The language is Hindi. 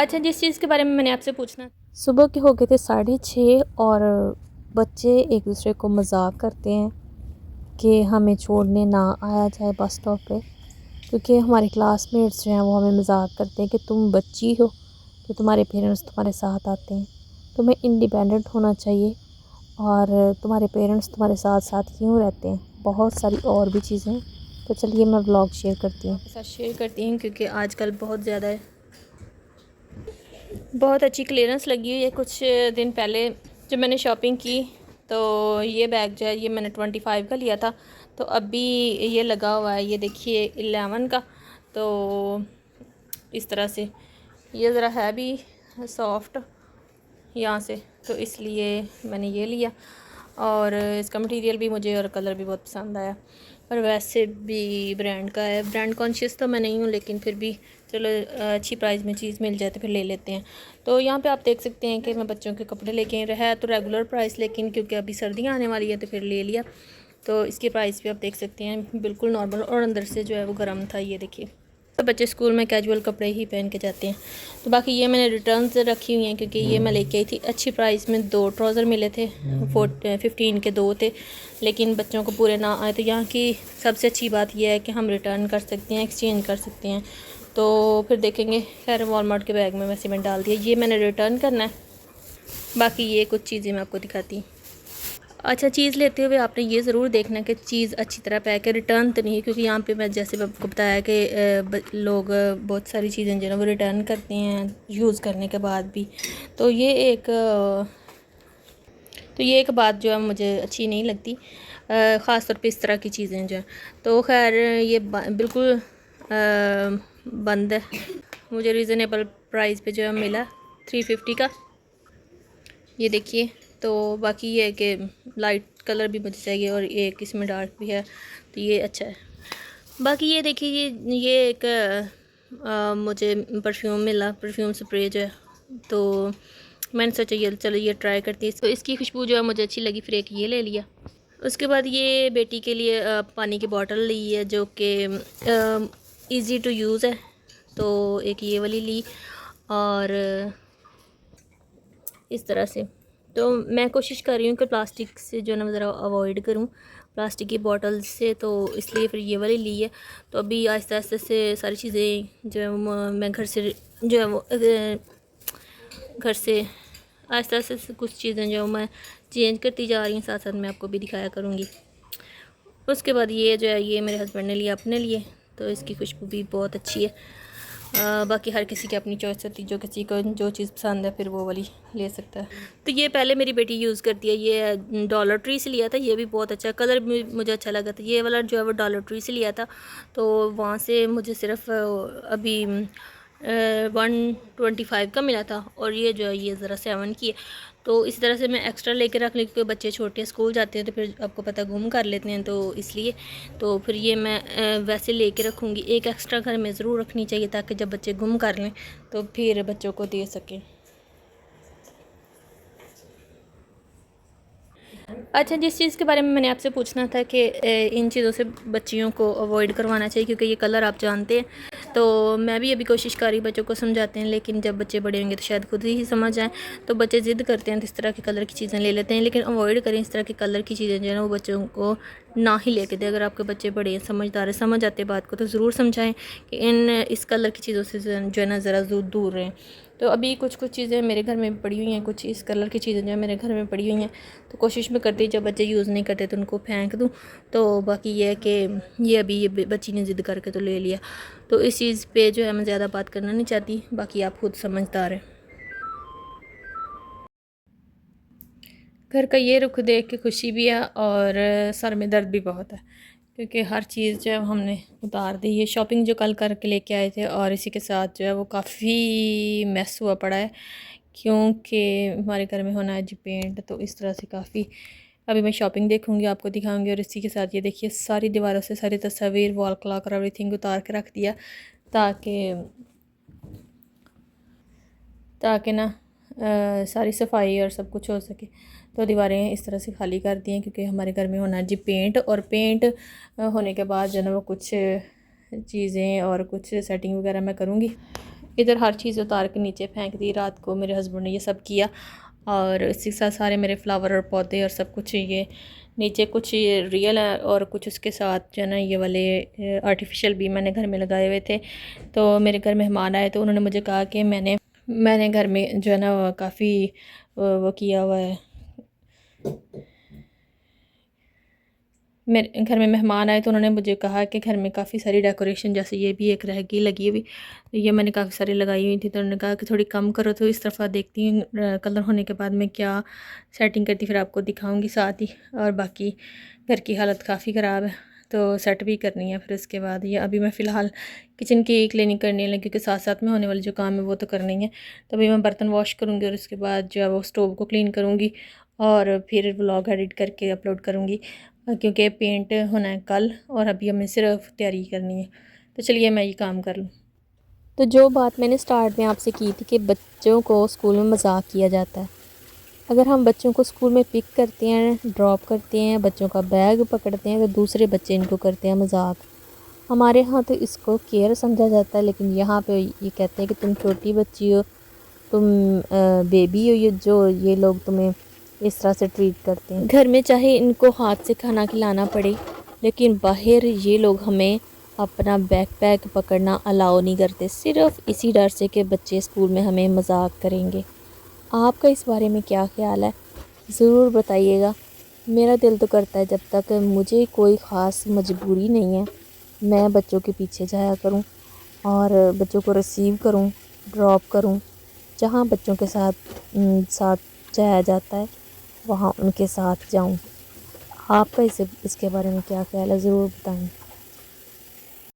अच्छा, जिस चीज़ के बारे में मैंने आपसे पूछना। सुबह के हो गए थे 6:30 और बच्चे एक दूसरे को मजाक करते हैं कि हमें छोड़ने ना आया जाए बस स्टॉप पे, क्योंकि हमारे क्लासमेट्स जो हैं वो हमें मजाक करते हैं कि तुम बच्ची हो कि तुम्हारे पेरेंट्स तुम्हारे साथ आते हैं, तुम्हें इंडिपेंडेंट होना चाहिए और तुम्हारे पेरेंट्स तुम्हारे साथ साथ क्यों रहते हैं। बहुत सारी और भी चीज़ें। तो चलिए मैं व्लॉग शेयर करती हूँ। आपके साथ शेयर करती हूँ क्योंकि आजकल बहुत अच्छी क्लियरेंस लगी हुई है। कुछ दिन पहले जब मैंने शॉपिंग की तो ये बैग जो है ये मैंने 25 का लिया था, तो अभी ये लगा हुआ है, ये देखिए 11 का। तो इस तरह से ये ज़रा है भी सॉफ्ट यहाँ से, तो इसलिए मैंने ये लिया। और इसका मटेरियल भी मुझे और कलर भी बहुत पसंद आया। और वैसे भी ब्रांड का है, ब्रांड कॉन्शियस तो मैं नहीं हूँ, लेकिन फिर भी चलो अच्छी प्राइस में चीज़ मिल जाए तो फिर ले लेते हैं। तो यहाँ पे आप देख सकते हैं कि मैं बच्चों के कपड़े लेके रहा तो रेगुलर प्राइस, लेकिन क्योंकि अभी सर्दियाँ आने वाली है तो फिर ले लिया। तो इसकी प्राइस भी आप देख सकते हैं, बिल्कुल नॉर्मल, और अंदर से जो है वो गर्म था। ये देखिए, तो बच्चे स्कूल में कैजुअल कपड़े ही पहन के जाते हैं। तो बाकी ये मैंने रिटर्न से रखी हुई हैं क्योंकि ये मैं लेके आई थी अच्छी प्राइस में। 2 ट्राउज़र मिले थे, 15 के 2 थे, लेकिन बच्चों को पूरे ना आए। तो यहाँ की सबसे अच्छी बात यह है कि हम रिटर्न कर सकते हैं, एक्सचेंज कर सकते हैं। तो फिर देखेंगे। खैर वॉलमार्ट के बैग में वैसे मैंने डाल दिया, ये मैंने रिटर्न करना है। बाकी ये कुछ चीज़ें मैं आपको दिखाती हूँ। अच्छा, चीज़ लेते हुए आपने ये ज़रूर देखना कि चीज़ अच्छी तरह पैक है, रिटर्न तो नहीं, क्योंकि यहाँ पे मैं जैसे आपको बताया कि लोग बहुत सारी चीज़ें जो है वो रिटर्न करते हैं यूज़ करने के बाद भी। तो ये एक बात जो है मुझे अच्छी नहीं लगती, ख़ास तौर पे इस तरह की चीज़ें जो हैं। तो खैर ये बिल्कुल बंद है। मुझे रीज़नेबल प्राइस पे जो है मिला 350 का, ये देखिए। तो बाकी ये है कि लाइट कलर भी मुझे चाहिए और एक इसमें डार्क भी है, तो ये अच्छा है। बाकी ये देखिए, ये एक मुझे परफ्यूम मिला, परफ्यूम स्प्रे जो है। तो मैंने सोचा ये चलो ये ट्राई करती है। तो इसकी खुशबू जो है मुझे अच्छी लगी, फिर एक ये ले लिया। उसके बाद ये बेटी के लिए पानी की बोतल ली है जो कि ईज़ी टू यूज़ है, तो एक ये वाली ली। और इस तरह से तो मैं कोशिश कर रही हूँ कि प्लास्टिक से जो है ना ज़रा अवॉइड करूँ, प्लास्टिक की बॉटल से, तो इसलिए फिर ये वाली ली है। तो अभी आहिस्ता आहिस्ता से सारी चीज़ें जो है वो मैं घर से जो है वो घर से आहिस्ता आहिस्ता से कुछ चीज़ें जो मैं चेंज करती जा रही हूँ, साथ साथ मैं आपको भी दिखाया करूँगी। उसके बाद ये जो है ये मेरे हस्बैंड ने लिया अपने लिए, तो इसकी खुशबू भी बहुत अच्छी है। बाकी हर किसी की अपनी चॉइस होती है, जो किसी को जो चीज़ पसंद है फिर वो वाली ले सकता है। तो ये पहले मेरी बेटी यूज़ करती है, ये डॉलर ट्री से लिया था, ये भी बहुत अच्छा कलर भी मुझे अच्छा लगा था। ये वाला जो है वो डॉलर ट्री से लिया था, तो वहाँ से मुझे सिर्फ अभी 125 का मिला था, और ये जो है ये ज़रा 7 की है। तो इस तरह से मैं एक्स्ट्रा लेके रख ली, क्योंकि बच्चे छोटे स्कूल जाते हैं तो फिर आपको पता गुम कर लेते हैं, तो इसलिए तो फिर ये मैं वैसे लेके रखूँगी। एक एक्स्ट्रा घर में ज़रूर रखनी चाहिए ताकि जब बच्चे गुम कर लें तो फिर बच्चों को दे सकें। अच्छा, जिस चीज़ के बारे में मैंने आपसे पूछना था कि इन चीज़ों से बच्चियों को अवॉइड करवाना चाहिए, क्योंकि ये कलर आप जानते हैं। तो मैं भी अभी कोशिश कर रही बच्चों को समझाते हैं, लेकिन जब बच्चे बड़े होंगे तो शायद खुद ही समझ आएँ। तो बच्चे ज़िद करते हैं तो इस तरह के कलर की चीज़ें ले लेते हैं, लेकिन अवॉइड करें इस तरह के कलर की चीज़ें जो है ना वो बच्चों को ना ही लेके दें। अगर आपके बच्चे बड़े हैं, समझदार है, समझ आते बात को, तो ज़रूर समझाएँ कि इस कलर की चीज़ों से जो है ना ज़रा दूर रहें। तो अभी कुछ चीज़ें मेरे घर में पड़ी हुई हैं, कुछ इस कलर की चीज़ें जो है मेरे घर में पड़ी हुई हैं, तो कोशिश मैं करती जब बच्चे यूज़ नहीं करते तो उनको फेंक दूँ। तो बाकी ये है कि ये अभी ये बच्ची ने ज़िद करके तो ले लिया, तो इस चीज़ पे जो है मैं ज़्यादा बात करना नहीं चाहती। बाकी आप खुद समझदार हैं। घर का ये रुख देख के खुशी भी है और सर में दर्द भी बहुत है, क्योंकि हर चीज़ जो है हमने उतार दी। ये शॉपिंग जो कल करके लेके आए थे, और इसी के साथ जो है वो काफ़ी मैस हुआ पड़ा है, क्योंकि हमारे घर में होना है जी पेंट। तो इस तरह से काफ़ी अभी मैं शॉपिंग देखूंगी, आपको दिखाऊंगी। और इसी के साथ ये देखिए सारी दीवारों से सारी तस्वीर, वॉल क्लॉक और एवरीथिंग उतार के रख दिया, ताकि ताकि ना सारी सफाई और सब कुछ हो सके। तो दीवारें इस तरह से खाली कर दी हैं, क्योंकि हमारे घर में होना है जी पेंट। और पेंट होने के बाद जो है वो कुछ चीज़ें और कुछ सेटिंग वगैरह मैं करूँगी। इधर हर चीज़ उतार के नीचे फेंक दी रात को, मेरे हस्बैंड ने ये सब किया। और इसी के साथ सारे मेरे फ्लावर और पौधे और सब कुछ ये नीचे कुछ ये रियल है और कुछ उसके साथ जो है ना ये वाले आर्टिफिशियल भी मैंने घर में लगाए हुए थे। तो मेरे घर मेहमान आए तो उन्होंने मुझे कहा कि मैंने घर में जो है ना काफ़ी वो किया हुआ है। मेरे घर में मेहमान आए तो उन्होंने मुझे कहा कि घर में काफ़ी सारी डेकोरेशन, जैसे ये भी एक रह गई लगी हुई, तो ये मैंने काफ़ी सारी लगाई हुई थी। तो उन्होंने कहा कि थोड़ी कम करो, तो इस तरफ देखती हूँ कलर होने के बाद मैं क्या सेटिंग करती फिर आपको दिखाऊंगी साथ ही। और बाकी घर की हालत काफ़ी ख़राब है तो सेट भी करनी है। फिर उसके बाद ये अभी मैं फ़िलहाल किचन की क्लीनिंग करने लगी क्योंकि साथ साथ में होने वाले जो काम है वो तो करनी है। तो अभी मैं बर्तन वॉश करूँगी और उसके बाद जो है वो स्टोव को क्लीन करूँगी और फिर व्लॉग एडिट करके अपलोड करूँगी क्योंकि पेंट होना है कल और अभी हमें सिर्फ तैयारी करनी है। तो चलिए मैं ये काम कर लूँ। तो जो बात मैंने स्टार्ट में आपसे की थी कि बच्चों को स्कूल में मजाक किया जाता है, अगर हम बच्चों को स्कूल में पिक करते हैं, ड्रॉप करते हैं, बच्चों का बैग पकड़ते हैं, तो दूसरे बच्चे इनको करते हैं मजाक। हमारे यहाँ तो इसको केयर समझा जाता है, लेकिन यहाँ पे ये कहते हैं कि तुम छोटी बच्ची हो, तुम बेबी हो, ये जो ये लोग तुम्हें इस तरह से ट्रीट करते हैं। घर में चाहे इनको हाथ से खाना खिलाना पड़े, लेकिन बाहर ये लोग हमें अपना बैकपैक पकड़ना अलाउ नहीं करते, सिर्फ इसी डर से कि बच्चे स्कूल में हमें मजाक करेंगे। आपका इस बारे में क्या ख्याल है, ज़रूर बताइएगा। मेरा दिल तो करता है जब तक मुझे कोई ख़ास मजबूरी नहीं है मैं बच्चों के पीछे जाया करूं और बच्चों को रिसीव करूं, ड्रॉप करूं। जहां बच्चों के साथ जाया जाता है वहां उनके साथ जाऊं। आपका इसके बारे में क्या ख्याल है, ज़रूर बताएं।